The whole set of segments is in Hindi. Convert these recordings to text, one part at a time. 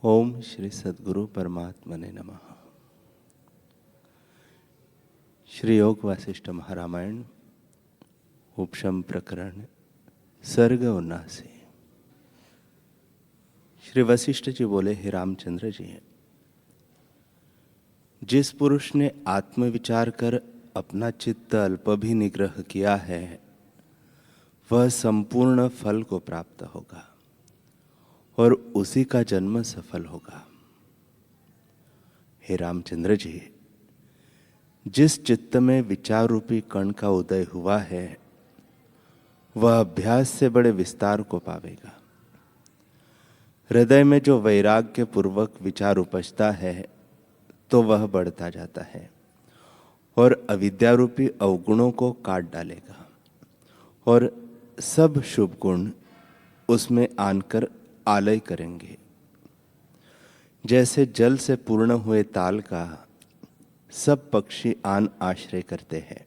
ओम श्री सद्गुरु परमात्मने नमः। श्री योग वासिष्ठ महारामायण उपशम प्रकरण सर्ग 79। श्री वशिष्ठ जी बोले, हे रामचंद्र जी, जिस पुरुष ने आत्मविचार कर अपना चित्त अल्प भी निग्रह किया है वह संपूर्ण फल को प्राप्त होगा और उसी का जन्म सफल होगा। हे रामचंद्र जी, जिस चित्त में विचार रूपी कण का उदय हुआ है वह अभ्यास से बड़े विस्तार को पावेगा। हृदय में जो वैराग्य पूर्वक विचार उपजता है तो वह बढ़ता जाता है और अविद्या रूपी अवगुणों को काट डालेगा और सब शुभ गुण उसमें आनकर आलय करेंगे। जैसे जल से पूर्ण हुए ताल का सब पक्षी आन आश्रय करते हैं।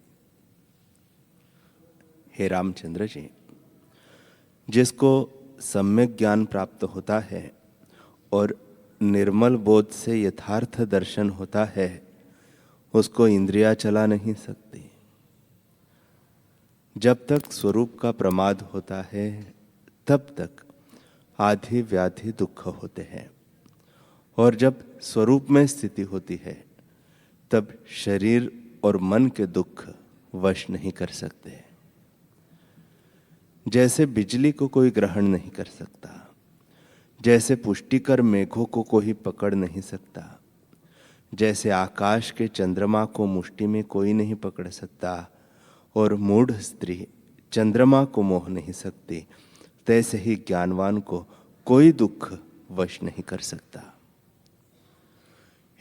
हे रामचंद्र जी, जिसको सम्यक ज्ञान प्राप्त होता है और निर्मल बोध से यथार्थ दर्शन होता है उसको इंद्रियां चला नहीं सकती। जब तक स्वरूप का प्रमाद होता है तब तक आधि व्याधि दुख होते हैं और जब स्वरूप में स्थिति होती है तब शरीर और मन के दुख वश नहीं कर सकते। जैसे बिजली को कोई ग्रहण नहीं कर सकता, जैसे पुष्टिकर मेघों को कोई पकड़ नहीं सकता, जैसे आकाश के चंद्रमा को मुष्टि में कोई नहीं पकड़ सकता और मूढ़ स्त्री चंद्रमा को मोह नहीं सकती, तैसे ही ज्ञानवान को कोई दुख वश नहीं कर सकता।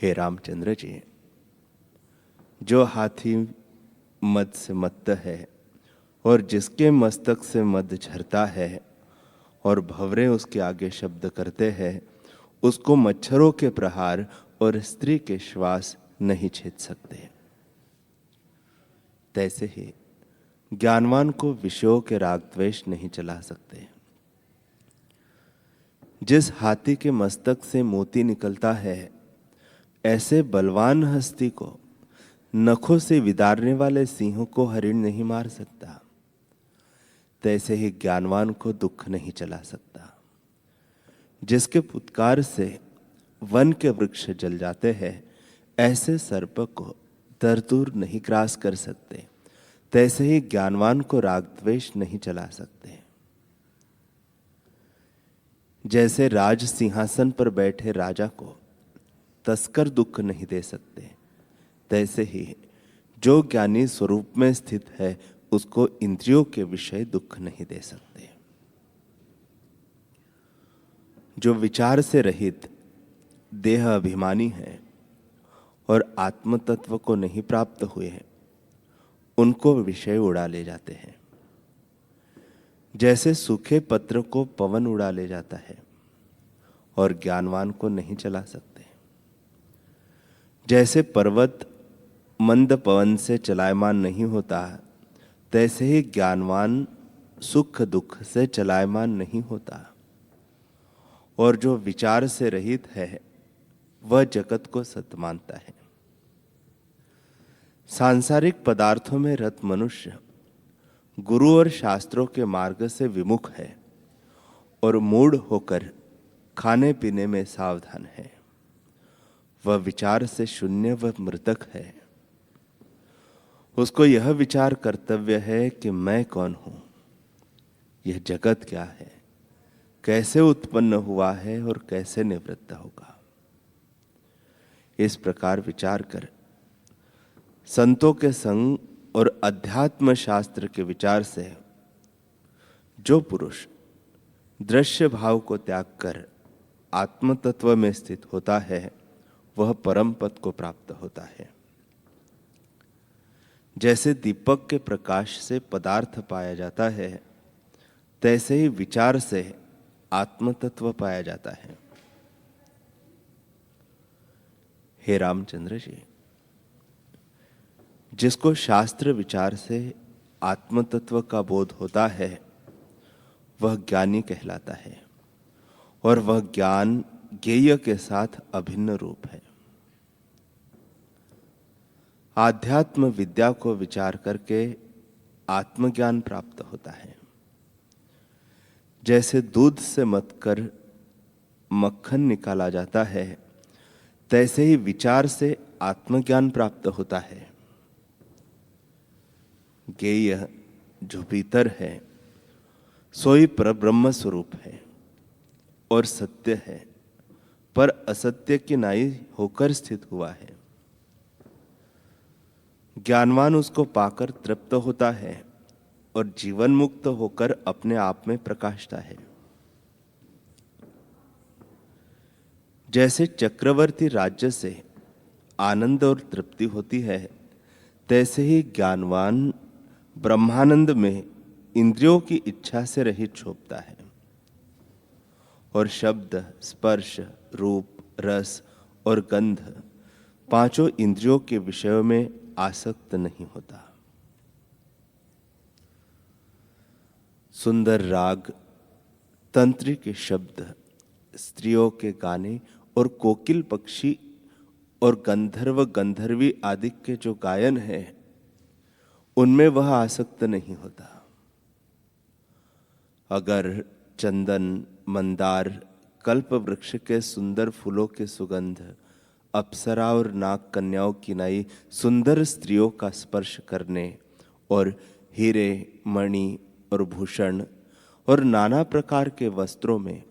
हे रामचंद्र जी, जो हाथी मद से मत्त है और जिसके मस्तक से मद झरता है और भंवरे उसके आगे शब्द करते हैं, उसको मच्छरों के प्रहार और स्त्री के श्वास नहीं छेद सकते। तैसे ही ज्ञानवान को विषयों के राग द्वेष नहीं चला सकते। जिस हाथी के मस्तक से मोती निकलता है ऐसे बलवान हस्ती को नखों से विदारने वाले सिंहों को हरिण नहीं मार सकता। तैसे ही ज्ञानवान को दुख नहीं चला सकता। जिसके फुत्कार से वन के वृक्ष जल जाते हैं ऐसे सर्प को तरतूर नहीं ग्रास कर सकते। तैसे ही ज्ञानवान को राग द्वेष नहीं चला सकते। जैसे राज सिंहासन पर बैठे राजा को तस्कर दुख नहीं दे सकते, तैसे ही जो ज्ञानी स्वरूप में स्थित है उसको इंद्रियों के विषय दुख नहीं दे सकते। जो विचार से रहित देह अभिमानी है और आत्म तत्व को नहीं प्राप्त हुए हैं उनको विषय उड़ा ले जाते हैं। जैसे सूखे पत्र को पवन उड़ा ले जाता है और ज्ञानवान को नहीं चला सकते। जैसे पर्वत मंद पवन से चलायमान नहीं होता, तैसे ही ज्ञानवान सुख दुख से चलायमान नहीं होता। और जो विचार से रहित है वह जगत को सत्य मानता है। सांसारिक पदार्थों में रत मनुष्य गुरु और शास्त्रों के मार्ग से विमुख है और मूढ़ होकर खाने पीने में सावधान है। वह विचार से शून्य व मृतक है। उसको यह विचार कर्तव्य है कि मैं कौन हूं, यह जगत क्या है, कैसे उत्पन्न हुआ है और कैसे निवृत्त होगा। इस प्रकार विचार कर संतों के संग और अध्यात्म शास्त्र के विचार से जो पुरुष दृश्य भाव को त्याग कर आत्म तत्व में स्थित होता है वह परम पद को प्राप्त होता है। जैसे दीपक के प्रकाश से पदार्थ पाया जाता है तैसे ही विचार से आत्म तत्व पाया जाता है। हे रामचंद्र जी, जिसको शास्त्र विचार से आत्म तत्व का बोध होता है वह ज्ञानी कहलाता है और वह ज्ञान ज्ञेय के साथ अभिन्न रूप है। आध्यात्म विद्या को विचार करके आत्मज्ञान प्राप्त होता है। जैसे दूध से मथकर मक्खन निकाला जाता है, तैसे ही विचार से आत्मज्ञान प्राप्त होता है। ज्ञेय जो भीतर है सोई परब्रह्म स्वरूप है और सत्य है, पर असत्य की नाई होकर स्थित हुआ है। ज्ञानवान उसको पाकर तृप्त होता है और जीवन मुक्त होकर अपने आप में प्रकाशता है। जैसे चक्रवर्ती राज्य से आनंद और तृप्ति होती है, तैसे ही ज्ञानवान ब्रह्मानंद में इंद्रियों की इच्छा से रहित शोभता है और शब्द, स्पर्श, रूप, रस और गंध पांचों इंद्रियों के विषयों में आसक्त नहीं होता। सुंदर राग, तंत्री के शब्द, स्त्रियों के गाने और कोकिल पक्षी और गंधर्व गंधर्वी आदि के जो गायन है, उनमें वह आसक्त नहीं होता। अगर चंदन, मंदार, कल्प वृक्ष के सुंदर फूलों के सुगंध, अप्सरा और नाग कन्याओं की नाई सुंदर स्त्रियों का स्पर्श करने और हीरे, मणि और भूषण और नाना प्रकार के वस्त्रों में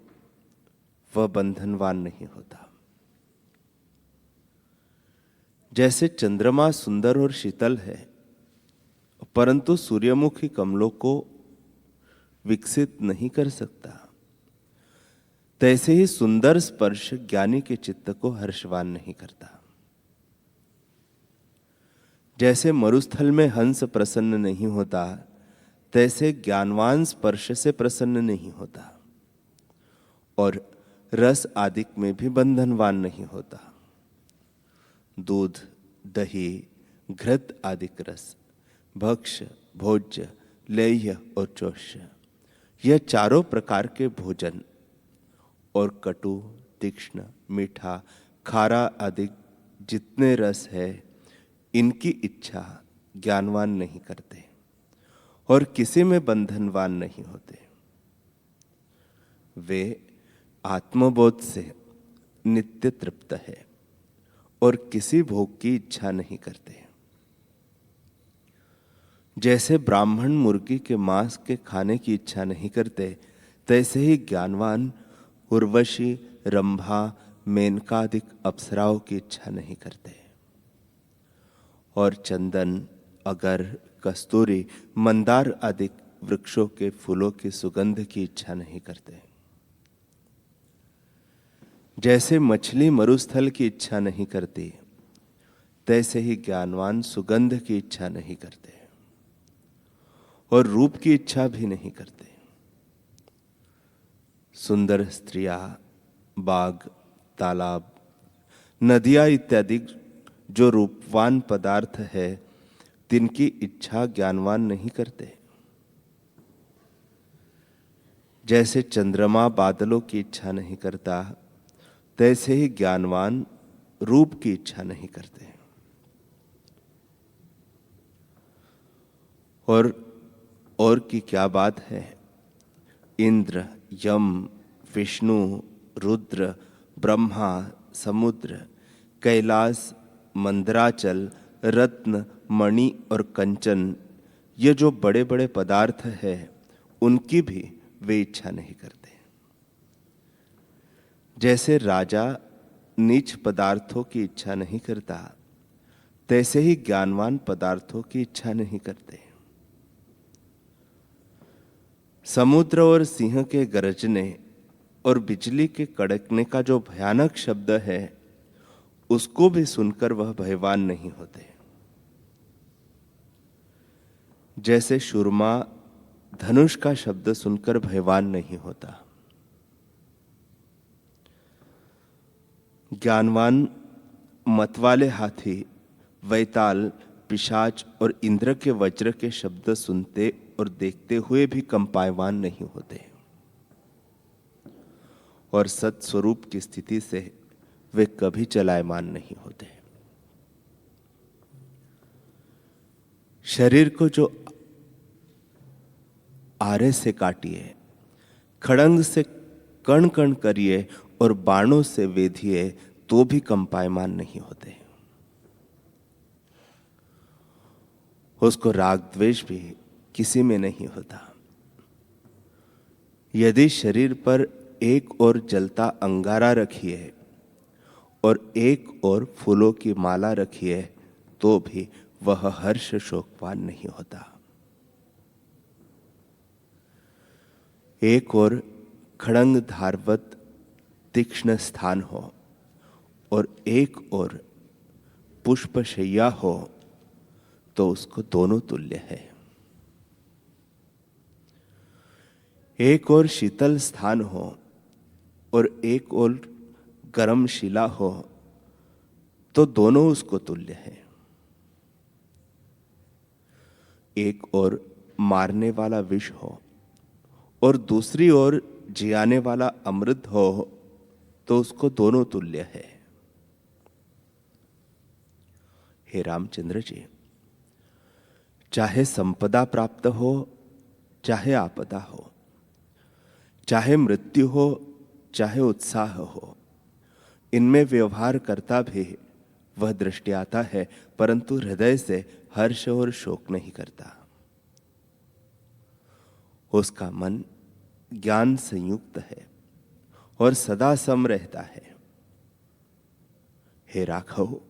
वह बंधनवान नहीं होता। जैसे चंद्रमा सुंदर और शीतल है, परंतु सूर्यमुखी कमलों को विकसित नहीं कर सकता, तैसे ही सुंदर स्पर्श ज्ञानी के चित्त को हर्षवान नहीं करता। जैसे मरुस्थल में हंस प्रसन्न नहीं होता, तैसे ज्ञानवान स्पर्श से प्रसन्न नहीं होता और रस आदि में भी बंधनवान नहीं होता। दूध, दही, घृत आदि रस, भक्ष्य, भोज्य, लेह्य और चोष्य, यह चारों प्रकार के भोजन और कटु, तीक्ष्ण, मीठा, खारा आदि जितने रस है, इनकी इच्छा ज्ञानवान नहीं करते और किसी में बंधनवान नहीं होते। वे आत्मबोध से नित्य तृप्त है और किसी भोग की इच्छा नहीं करते। जैसे ब्राह्मण मुर्गी के मांस के खाने की इच्छा नहीं करते, तैसे ही ज्ञानवान उर्वशी, रंभा, मेनकादिक अप्सराओं की इच्छा नहीं करते और चंदन, अगर, कस्तूरी, मंदार आदि वृक्षों के फूलों की सुगंध की इच्छा नहीं करते। जैसे मछली मरुस्थल की इच्छा नहीं करती, तैसे ही ज्ञानवान सुगंध की इच्छा नहीं करते और रूप की इच्छा भी नहीं करते। सुंदर स्त्रियां, बाग, तालाब, नदियां इत्यादि जो रूपवान पदार्थ है, तिनकी इच्छा ज्ञानवान नहीं करते। जैसे चंद्रमा बादलों की इच्छा नहीं करता, तैसे ही ज्ञानवान रूप की इच्छा नहीं करते। और की क्या बात है, इंद्र, यम, विष्णु, रुद्र, ब्रह्मा, समुद्र, कैलाश, मंदराचल, रत्न, मणि और कंचन, ये जो बड़े बड़े पदार्थ है, उनकी भी वे इच्छा नहीं करते। जैसे राजा नीच पदार्थों की इच्छा नहीं करता, तैसे ही ज्ञानवान पदार्थों की इच्छा नहीं करते। समुद्र और सिंह के गरजने और बिजली के कड़कने का जो भयानक शब्द है, उसको भी सुनकर वह भयवान नहीं होते। जैसे शूरमा धनुष का शब्द सुनकर भयवान नहीं होता। ज्ञानवान मतवाले हाथी, वैताल, पिशाच और इंद्र के वज्र के शब्द सुनते और देखते हुए भी कंपायवान नहीं होते और सत्स्वरूप की स्थिति से वे कभी चलायमान नहीं होते। शरीर को जो आरे से काटिए, खड़ंग से कण कण करिए और बाणों से वेधिए तो भी कंपायमान नहीं होते। उसको राग द्वेष भी किसी में नहीं होता। यदि शरीर पर एक ओर जलता अंगारा रखिए और एक ओर फूलों की माला रखिए तो भी वह हर्ष शोकवान नहीं होता। एक ओर खड़ंग धारवत तीक्ष्ण स्थान हो और एक ओर पुष्पशैया हो तो उसको दोनों तुल्य है। एक ओर शीतल स्थान हो और एक ओर गर्म शिला हो तो दोनों उसको तुल्य है। एक ओर मारने वाला विष हो और दूसरी ओर जियाने वाला अमृत हो तो उसको दोनों तुल्य है। हे रामचंद्र जी, चाहे संपदा प्राप्त हो, चाहे आपदा हो, चाहे मृत्यु हो, चाहे उत्साह हो, इनमें व्यवहार करता भी वह दृष्टि आता है, परंतु हृदय से हर्ष और शोक नहीं करता। उसका मन ज्ञान संयुक्त है और सदा सम रहता है। हे राघव,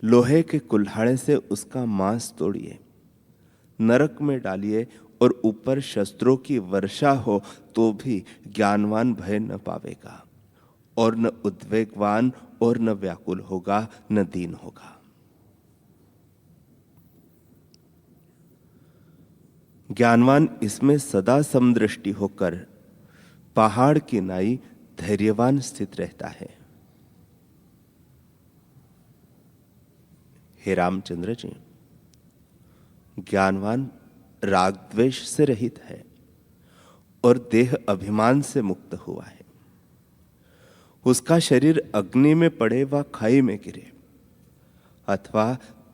लोहे के कुल्हाड़े से उसका मांस तोड़िए, नरक में डालिए और ऊपर शस्त्रों की वर्षा हो तो भी ज्ञानवान भय न पावेगा और न उद्वेगवान और न व्याकुल होगा, न दीन होगा। ज्ञानवान इसमें सदा समदृष्टि होकर पहाड़ की नाई धैर्यवान स्थित रहता है। हे रामचंद्र जी, ज्ञानवान राग द्वेष से रहित है और देह अभिमान से मुक्त हुआ है। उसका शरीर अग्नि में पड़े व खाई में गिरे अथवा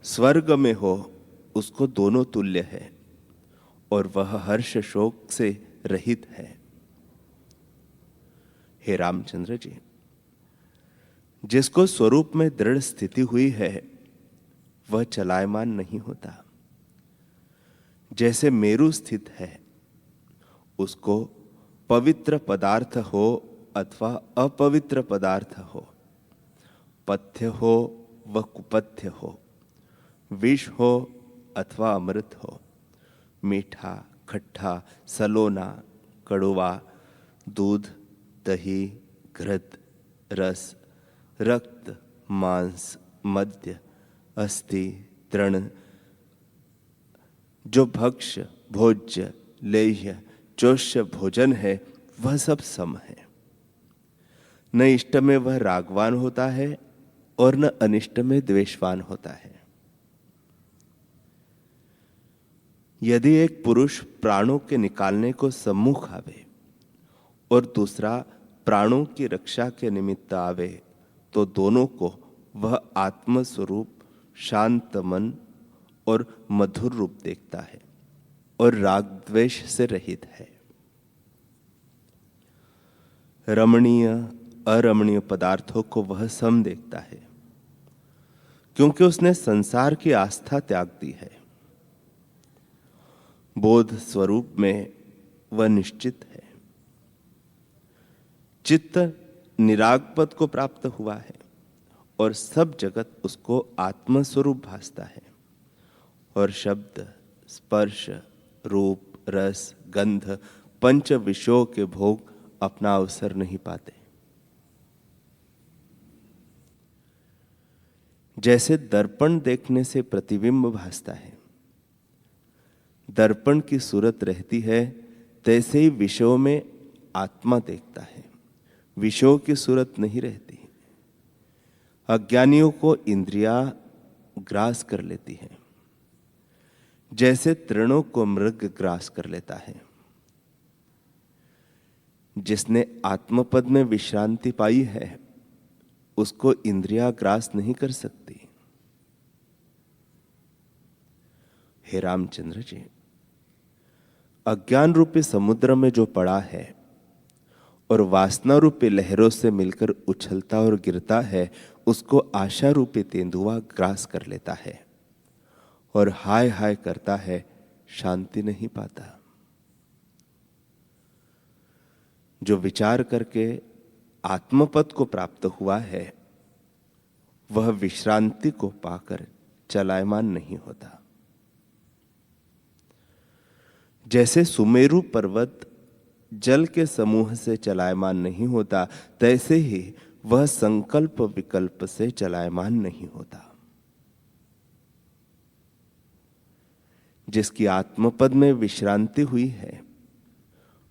स्वर्ग में हो, उसको दोनों तुल्य है और वह हर्ष शोक से रहित है। हे रामचंद्र जी, जिसको स्वरूप में दृढ़ स्थिति हुई है वह चलायमान नहीं होता। जैसे मेरु स्थित है, उसको पवित्र पदार्थ हो अथवा अपवित्र पदार्थ हो, पथ्य हो व कुपथ्य हो, विष हो अथवा अमृत हो, मीठा, खट्टा, सलोना, कड़वा, दूध, दही, घृत, रस, रक्त, मांस, मद्य, अस्थि, तृण, जो भक्ष्य, भोज्य, लेह्य, चोष्य भोजन है वह सब सम है। न इष्ट में वह रागवान होता है और न अनिष्ट में द्वेषवान होता है। यदि एक पुरुष प्राणों के निकालने को सम्मुख आवे और दूसरा प्राणों की रक्षा के निमित्त आवे तो दोनों को वह आत्मस्वरूप शांत मन और मधुर रूप देखता है और राग द्वेष से रहित है। रमणीय अरमणीय पदार्थों को वह सम देखता है क्योंकि उसने संसार की आस्था त्याग दी है। बोध स्वरूप में वह निश्चित है। चित्त निरागपद को प्राप्त हुआ है और सब जगत उसको आत्मस्वरूप भासता है और शब्द, स्पर्श, रूप, रस, गंध, पंच विषयों के भोग अपना अवसर नहीं पाते। जैसे दर्पण देखने से प्रतिबिंब भासता है, दर्पण की सूरत रहती है, तैसे ही विषयों में आत्मा देखता है, विषयों की सूरत नहीं रहती। अज्ञानियों को इंद्रियां ग्रास कर लेती हैं, जैसे तृणों को मृग ग्रास कर लेता है। जिसने आत्मपद में विश्रांति पाई है उसको इंद्रियां ग्रास नहीं कर सकती। हे रामचंद्र जी, अज्ञान रूपी समुद्र में जो पड़ा है और वासना रूपी लहरों से मिलकर उछलता और गिरता है, उसको आशा रूपी तेंदुआ ग्रास कर लेता है और हाय हाय करता है, शांति नहीं पाता। जो विचार करके आत्मपद को प्राप्त हुआ है वह विश्रांति को पाकर चलायमान नहीं होता। जैसे सुमेरु पर्वत जल के समूह से चलायमान नहीं होता, तैसे ही वह संकल्प विकल्प से चलायमान नहीं होता। जिसकी आत्मपद में विश्रांति हुई है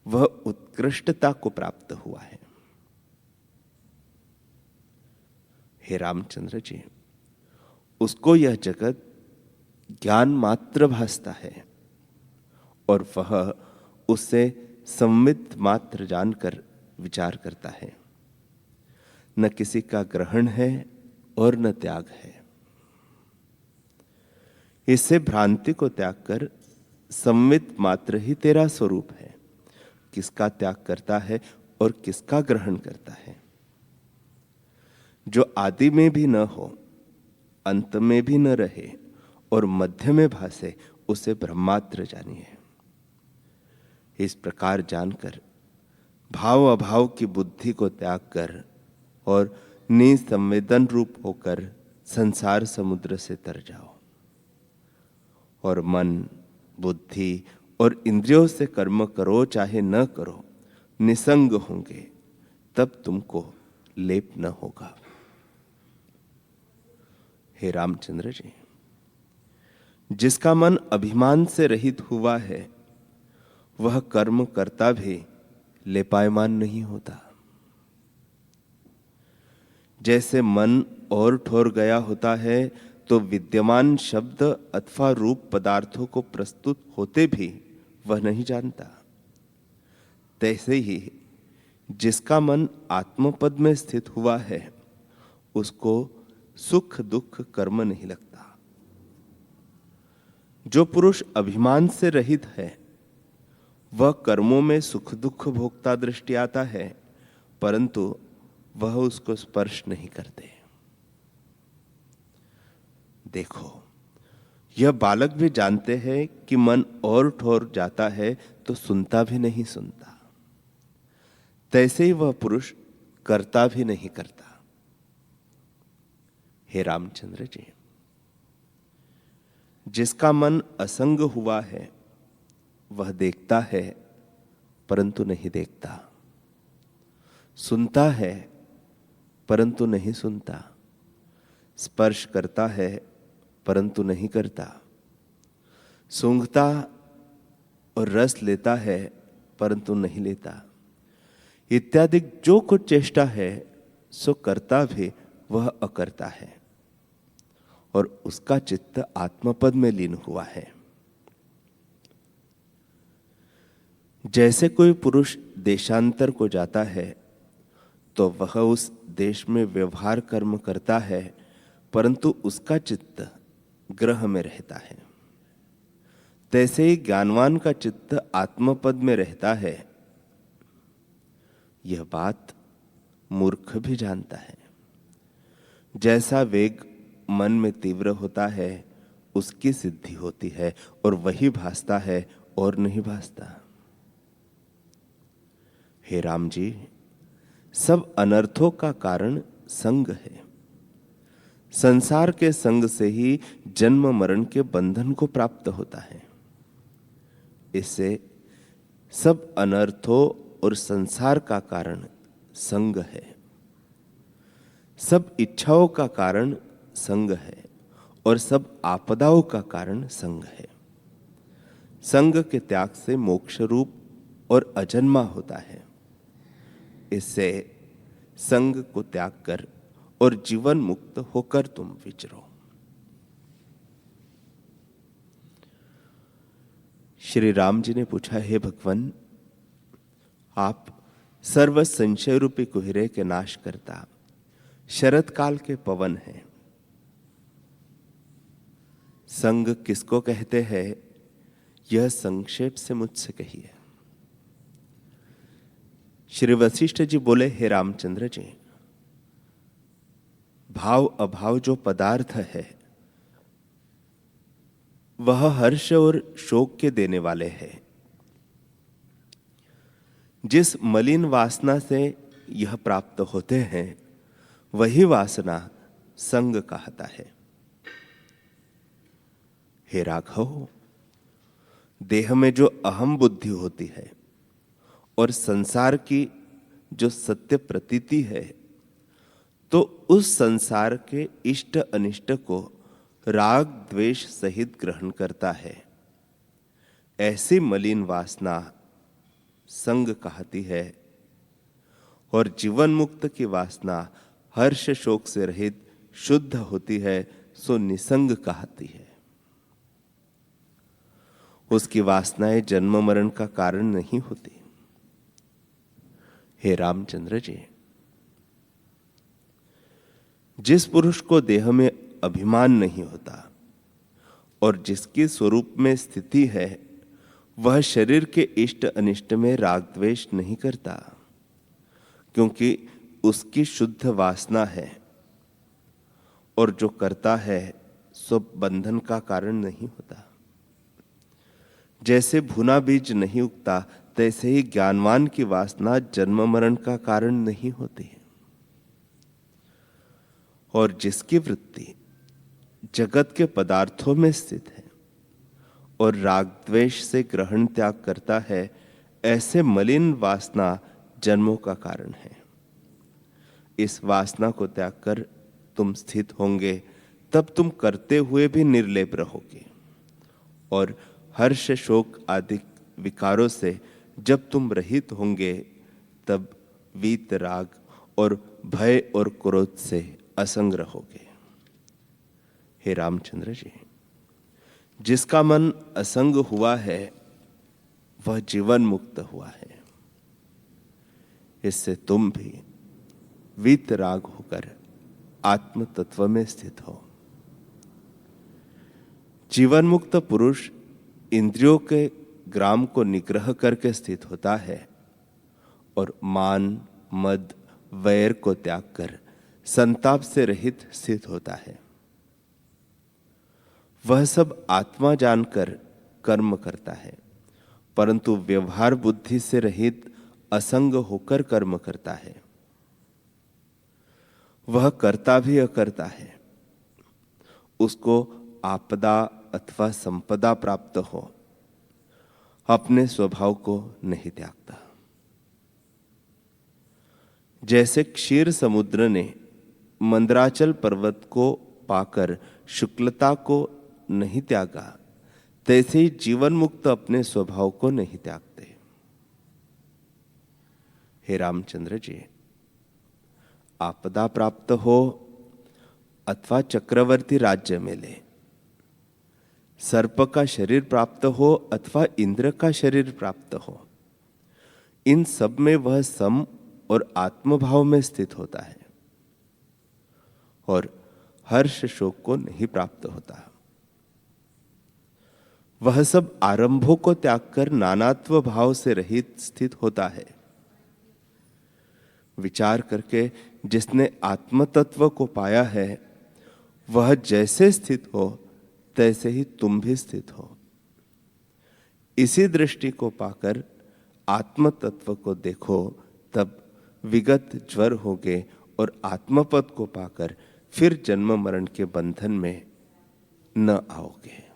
वह उत्कृष्टता को प्राप्त हुआ है। हे रामचंद्र जी, उसको यह जगत ज्ञान मात्र भासता है और वह उससे संवित मात्र जानकर विचार करता है। न किसी का ग्रहण है और न त्याग है। इससे भ्रांति को त्याग कर संवित मात्र ही तेरा स्वरूप है। किसका त्याग करता है और किसका ग्रहण करता है? जो आदि में भी न हो, अंत में भी न रहे और मध्य में भासे, उसे ब्रह्मात्र जानिए। इस प्रकार जानकर भाव अभाव की बुद्धि को त्याग कर और निसंवेदन रूप होकर संसार समुद्र से तर जाओ और मन, बुद्धि और इंद्रियों से कर्म करो चाहे न करो, निसंग होंगे, तब तुमको लेप न होगा। हे रामचंद्र जी, जिसका मन अभिमान से रहित हुआ है वह कर्म करता भी लेपायमान नहीं होता। जैसे मन और ठोर गया होता है तो विद्यमान शब्द अथवा रूप पदार्थों को प्रस्तुत होते भी वह नहीं जानता, तैसे ही जिसका मन आत्मपद में स्थित हुआ है उसको सुख दुख कर्म नहीं लगता। जो पुरुष अभिमान से रहित है वह कर्मों में सुख दुख भोगता दृष्टि आता है, परंतु वह उसको स्पर्श नहीं करते। देखो, यह बालक भी जानते हैं कि मन और ठोर जाता है तो सुनता भी नहीं सुनता, तैसे ही वह पुरुष करता भी नहीं करता। हे रामचंद्र जी, जिसका मन असंग हुआ है वह देखता है परंतु नहीं देखता, सुनता है परंतु नहीं सुनता, स्पर्श करता है परंतु नहीं करता, सूंघता और रस लेता है परंतु नहीं लेता, इत्यादि जो कुछ चेष्टा है सो करता भी वह अकर्ता है और उसका चित्त आत्मपद में लीन हुआ है। जैसे कोई पुरुष देशांतर को जाता है तो वह उस देश में व्यवहार कर्म करता है, परंतु उसका चित्त ग्रह में रहता है। तैसे ही ज्ञानवान का चित्त आत्मपद में रहता है। यह बात मूर्ख भी जानता है। जैसा वेग मन में तीव्र होता है उसकी सिद्धि होती है और वही भासता है और नहीं भासता। हे राम जी, सब अनर्थों का कारण संग है। संसार के संग से ही जन्म मरण के बंधन को प्राप्त होता है। इससे सब अनर्थों और संसार का कारण संग है। सब इच्छाओं का कारण संग है और सब आपदाओं का कारण संग है। संग के त्याग से मोक्ष रूप और अजन्मा होता है। इससे संग को त्याग कर और जीवन मुक्त होकर तुम विचरो। श्री राम जी ने पूछा, हे भगवान, आप सर्व संशय रूपी कुहरे के नाश करता शरत काल के पवन है। संग किसको कहते हैं, यह संक्षेप से मुझसे कहिए। श्री वशिष्ठ जी बोले, हे रामचंद्र जी, भाव अभाव जो पदार्थ है वह हर्ष और शोक के देने वाले हैं। जिस मलिन वासना से यह प्राप्त होते हैं वही वासना संग कहता है। हे राघव, देह में जो अहम बुद्धि होती है और संसार की जो सत्य प्रतीति है, तो उस संसार के इष्ट अनिष्ट को राग द्वेष सहित ग्रहण करता है। ऐसी मलिन वासना संग कहती है। और जीवन मुक्त की वासना हर्ष शोक से रहित शुद्ध होती है, सो निसंग कहती है। उसकी वासनाएं जन्म मरण का कारण नहीं होती। हे रामचंद्र जी, जिस पुरुष को देह में अभिमान नहीं होता और जिसकी स्वरूप में स्थिति है, वह शरीर के इष्ट अनिष्ट में राग द्वेष नहीं करता, क्योंकि उसकी शुद्ध वासना है। और जो करता है सो बंधन का कारण नहीं होता। जैसे भुना बीज नहीं उगता, तैसे ही ज्ञानवान की वासना जन्म मरण का कारण नहीं होती। और जिसकी वृत्ति जगत के पदार्थों में स्थित है और राग द्वेष से ग्रहण त्याग करता है, ऐसे मलिन वासना जन्मों का कारण है। इस वासना को त्याग कर तुम स्थित होंगे, तब तुम करते हुए भी निर्लेप रहोगे। और हर्ष शोक आदि विकारों से जब तुम रहित होंगे, तब वीत राग और भय और क्रोध से असंग रहोगे। हे रामचंद्र जी, जिसका मन असंग हुआ है वह जीवन मुक्त हुआ है। इससे तुम भी वीतराग होकर आत्म तत्व में स्थित हो। जीवन मुक्त पुरुष इंद्रियों के ग्राम को निग्रह करके स्थित होता है और मान मद वैर को त्याग कर संताप से रहित स्थित होता है। वह सब आत्मा जानकर कर्म करता है, परंतु व्यवहार बुद्धि से रहित असंग होकर कर्म करता है। वह करता भी अकर्ता है। उसको आपदा अथवा संपदा प्राप्त हो, अपने स्वभाव को नहीं त्यागता। जैसे क्षीर समुद्र ने मंदराचल पर्वत को पाकर शुक्लता को नहीं त्यागा, तैसे ही जीवन मुक्त अपने स्वभाव को नहीं त्यागते। हे रामचंद्र जी, आपदा प्राप्त हो अथवा चक्रवर्ती राज्य मिले, सर्प का शरीर प्राप्त हो अथवा इंद्र का शरीर प्राप्त हो, इन सब में वह सम और आत्मभाव में स्थित होता है और हर्ष शोक को नहीं प्राप्त होता। वह सब आरंभों को त्याग कर नानात्व भाव से रहित स्थित होता है। विचार करके जिसने आत्म तत्व को पाया है, वह जैसे स्थित हो तैसे ही तुम भी स्थित हो। इसी दृष्टि को पाकर आत्म तत्व को देखो, तब विगत ज्वर होगे और आत्मपद को पाकर फिर जन्म मरण के बंधन में न आओगे।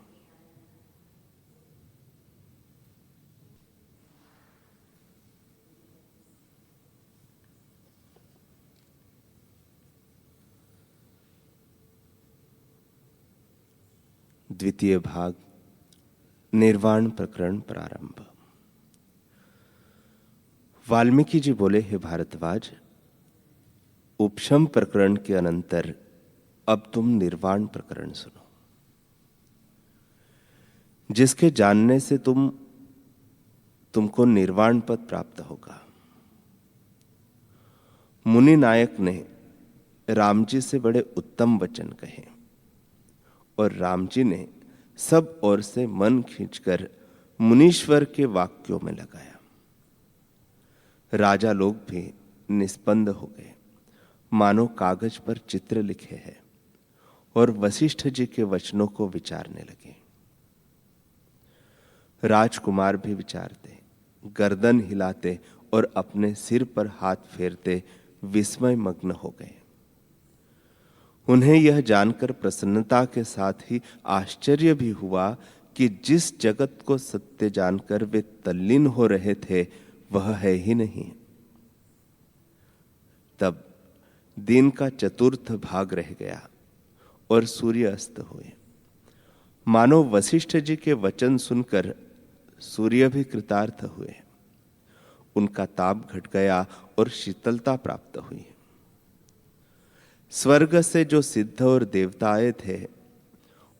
द्वितीय भाग, निर्वाण प्रकरण प्रारंभ। वाल्मीकि जी बोले, हे भारद्वाज, उपशम प्रकरण के अनंतर अब तुम निर्वाण प्रकरण सुनो, जिसके जानने से तुमको निर्वाण पद प्राप्त होगा। मुनि नायक ने राम जी से बड़े उत्तम वचन कहे और राम जी ने सब ओर से मन खींचकर मुनीश्वर के वाक्यों में लगाया। राजा लोग भी निस्पंद हो गए, मानो कागज पर चित्र लिखे हैं, और वशिष्ठ जी के वचनों को विचारने लगे। राजकुमार भी विचारते, गर्दन हिलाते और अपने सिर पर हाथ फेरते विस्मय मग्न हो गए। उन्हें यह जानकर प्रसन्नता के साथ ही आश्चर्य भी हुआ कि जिस जगत को सत्य जानकर वे तल्लीन हो रहे थे वह है ही नहीं। तब दिन का चतुर्थ भाग रह गया और सूर्य अस्त हुए। मानो वशिष्ठ जी के वचन सुनकर सूर्य भी कृतार्थ हुए। उनका ताप घट गया और शीतलता प्राप्त हुई। स्वर्ग से जो सिद्ध और देवता आए थे,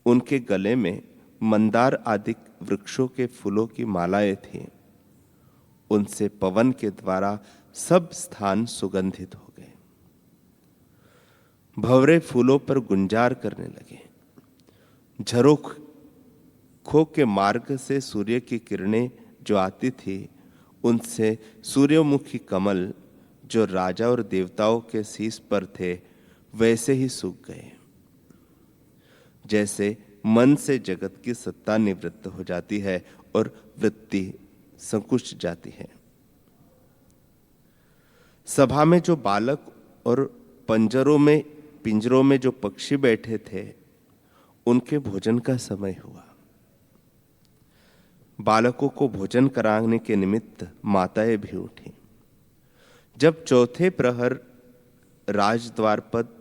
उनके गले में मंदार आदि वृक्षों के फूलों की मालाएं थीं। उनसे पवन के द्वारा सब स्थान सुगंधित हो गए। भंवरे फूलों पर गुंजार करने लगे। झरोखों के मार्ग से सूर्य की किरणें जो आती थी, उनसे सूर्यमुखी कमल जो राजा और देवताओं के शीश पर थे वैसे ही सूख गए। जैसे मन से जगत की सत्ता निवृत्त हो जाती है और वृत्ति संकुच जाती है। सभा में जो बालक और पिंजरों में जो पक्षी बैठे थे, उनके भोजन का समय हुआ। बालकों को भोजन कराने के निमित्त माताएं भी उठी। जब चौथे प्रहर राजद्वार पर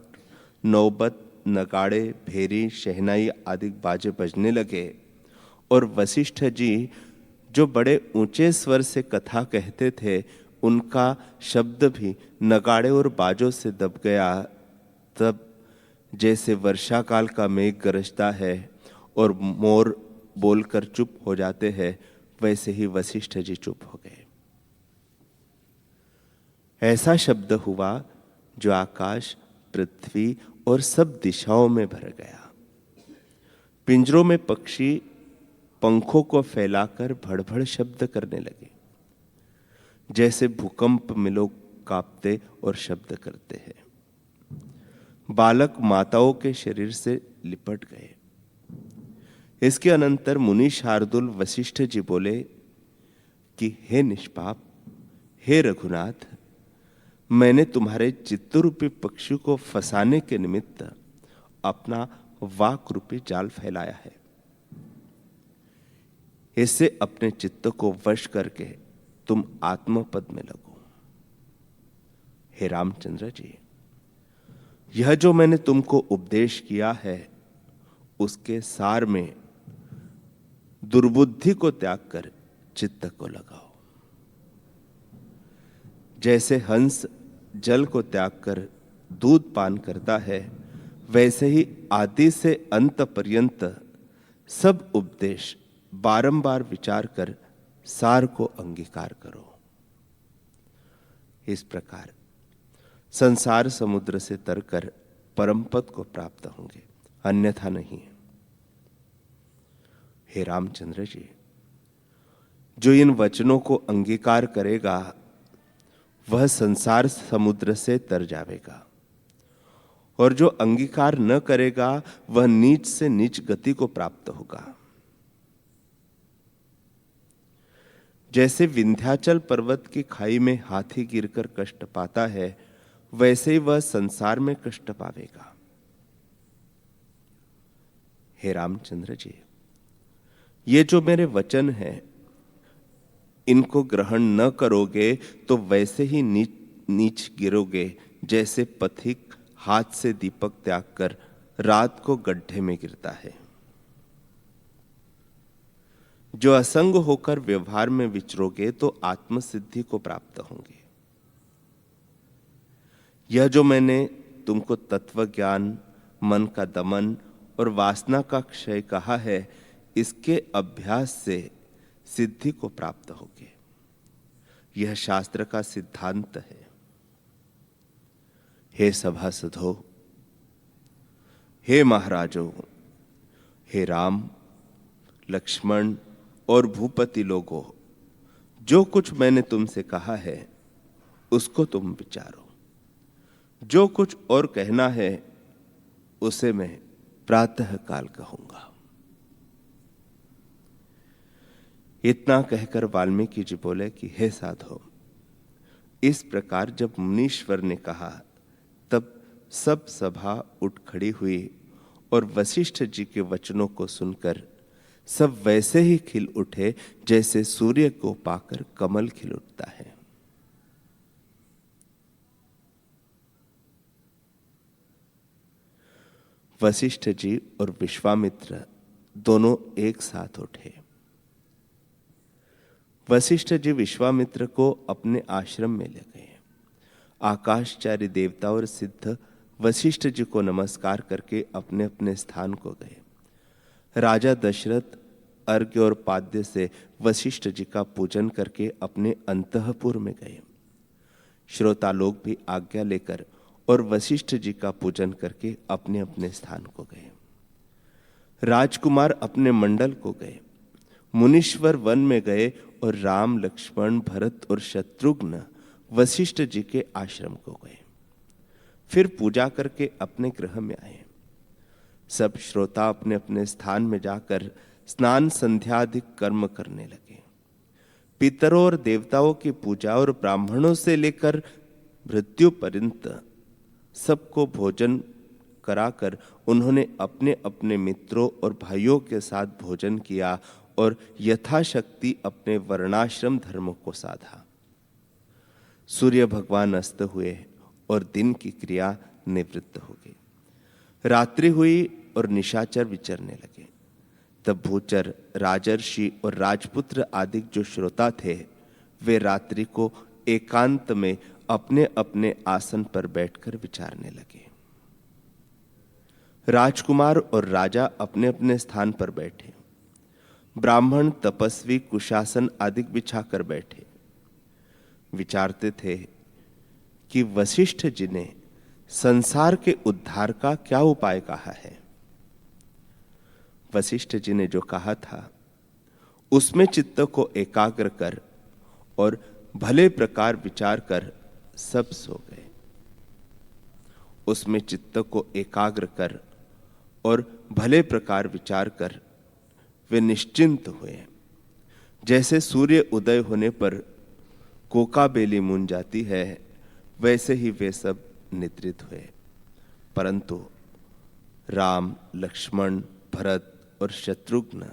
नौबत, नगाड़े, भेरी, शहनाई आदि बाजे बजने लगे और वशिष्ठ जी जो बड़े ऊंचे स्वर से कथा कहते थे, उनका शब्द भी नगाड़े और बाजों से दब गया। तब जैसे वर्षा काल का मेघ गरजता है और मोर बोलकर चुप हो जाते हैं, वैसे ही वशिष्ठ जी चुप हो गए। ऐसा शब्द हुआ जो आकाश, पृथ्वी और सब दिशाओं में भर गया। पिंजरों में पक्षी पंखों को फैलाकर भड़भड़ शब्द करने लगे, जैसे भूकंप में लोग कांपते और शब्द करते हैं। बालक माताओं के शरीर से लिपट गए। इसके अनंतर मुनि शार्दुल वशिष्ठ जी बोले कि हे निष्पाप, हे रघुनाथ, मैंने तुम्हारे चित्तरूपी पक्षी को फंसाने के निमित्त अपना वाक रूपी जाल फैलाया है। इससे अपने चित्त को वश करके तुम आत्मपद में लगो। हे रामचंद्र जी, यह जो मैंने तुमको उपदेश किया है, उसके सार में दुर्बुद्धि को त्याग कर चित्त को लगाओ। जैसे हंस जल को त्याग कर दूध पान करता है, वैसे ही आदि से अंत पर्यंत सब उपदेश बारंबार विचार कर सार को अंगीकार करो। इस प्रकार संसार समुद्र से तरकर परम पद को प्राप्त होंगे, अन्यथा नहीं। हे रामचंद्र जी, जो इन वचनों को अंगीकार करेगा वह संसार समुद्र से तर जाएगा, और जो अंगीकार न करेगा वह नीच से नीच गति को प्राप्त होगा। जैसे विंध्याचल पर्वत की खाई में हाथी गिरकर कष्ट पाता है, वैसे ही वह संसार में कष्ट पावेगा। हे रामचंद्र जी, ये जो मेरे वचन हैं, इनको ग्रहण न करोगे तो वैसे ही नीच गिरोगे, जैसे पथिक हाथ से दीपक त्याग कर रात को गड्ढे में गिरता है। जो असंग होकर व्यवहार में विचरोगे तो आत्मसिद्धि को प्राप्त होंगे। यह जो मैंने तुमको तत्व ज्ञान, मन का दमन और वासना का क्षय कहा है, इसके अभ्यास से सिद्धि को प्राप्त होगे। यह शास्त्र का सिद्धांत है। हे सभासदों, हे महाराजों, हे राम, लक्ष्मण और भूपति लोगों, जो कुछ मैंने तुमसे कहा है उसको तुम विचारो। जो कुछ और कहना है उसे मैं प्रातः काल कहूंगा। इतना कहकर वाल्मीकि जी बोले कि हे साधो, इस प्रकार जब मुनीश्वर ने कहा तब सब सभा उठ खड़ी हुई और वशिष्ठ जी के वचनों को सुनकर सब वैसे ही खिल उठे जैसे सूर्य को पाकर कमल खिल उठता है। वशिष्ठ जी और विश्वामित्र दोनों एक साथ उठे। वशिष्ठ जी विश्वामित्र को अपने आश्रम में ले गए। आकाशचारी देवता और सिद्ध वशिष्ठ जी को नमस्कार करके अपने अपने स्थान को गए। राजा दशरथ अर्घ्य और पाद्य से वशिष्ठ जी का पूजन करके अपने अंतःपुर में गए। श्रोता लोग भी आज्ञा लेकर और वशिष्ठ जी का पूजन करके अपने अपने स्थान को गए। राजकुमार अपने मंडल को गए। मुनीश्वर वन में गए और राम, लक्ष्मण, भरत और शत्रुघ्न वशिष्ठ जी के आश्रम को गए। फिर पूजा करके अपने गृह में आए। सब श्रोता अपने अपने स्थान में जाकर स्नान संध्या आदि कर्म करने लगे। पितरों और देवताओं की पूजा और ब्राह्मणों से लेकर मृत्यु पर्यंत सबको भोजन कराकर उन्होंने अपने अपने मित्रों और भाइयों के साथ भोजन किया और यथाशक्ति अपने वर्णाश्रम धर्म को साधा। सूर्य भगवान अस्त हुए और दिन की क्रिया निवृत्त हो गई। रात्रि हुई और निशाचर विचरने लगे। तब भूचर, राजर्षि और राजपुत्र आदि जो श्रोता थे वे रात्रि को एकांत में अपने अपने आसन पर बैठकर विचारने लगे। राजकुमार और राजा अपने अपने स्थान पर बैठे। ब्राह्मण, तपस्वी कुशासन आदि बिछाकर बैठे। विचारते थे कि वशिष्ठ जी ने संसार के उद्धार का क्या उपाय कहा है। वशिष्ठ जी ने जो कहा था उसमें चित्त को एकाग्र कर और भले प्रकार विचार कर सब सो गए। उसमें चित्त को एकाग्र कर और भले प्रकार विचार कर वे निश्चिंत हुए। जैसे सूर्य उदय होने पर कोका बेली मुन जाती है, वैसे ही वे सब निद्रित हुए। परंतु राम, लक्ष्मण, भरत और शत्रुघ्न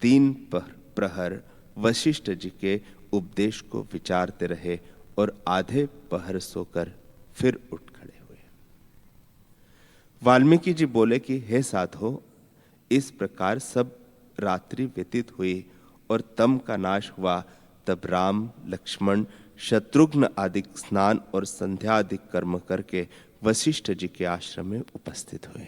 3 प्रहर वशिष्ठ जी के उपदेश को विचारते रहे और आधे पहर सोकर फिर उठ खड़े हुए। वाल्मीकि जी बोले कि हे साधो, इस प्रकार सब रात्रि व्यतीत हुई और तम का नाश हुआ। तब राम, लक्ष्मण, शत्रुघ्न आदि स्नान और संध्या आदि कर्म करके वशिष्ठ जी के आश्रम में उपस्थित हुए।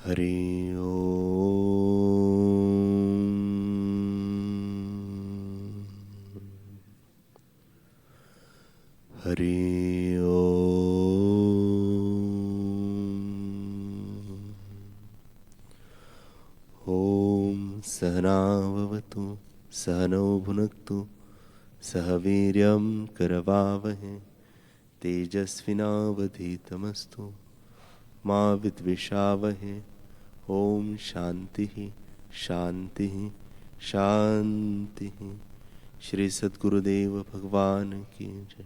हरि ओम। हरि ओम। सहना भवतु, सहनौ भुनक्तु, सह वीर्यं करवावहै, तेजस्विनावधीतमस्तु मा विद्विषावहै। ओम शांति शांति शांति। श्री सद्गुरुदेव भगवान की जय।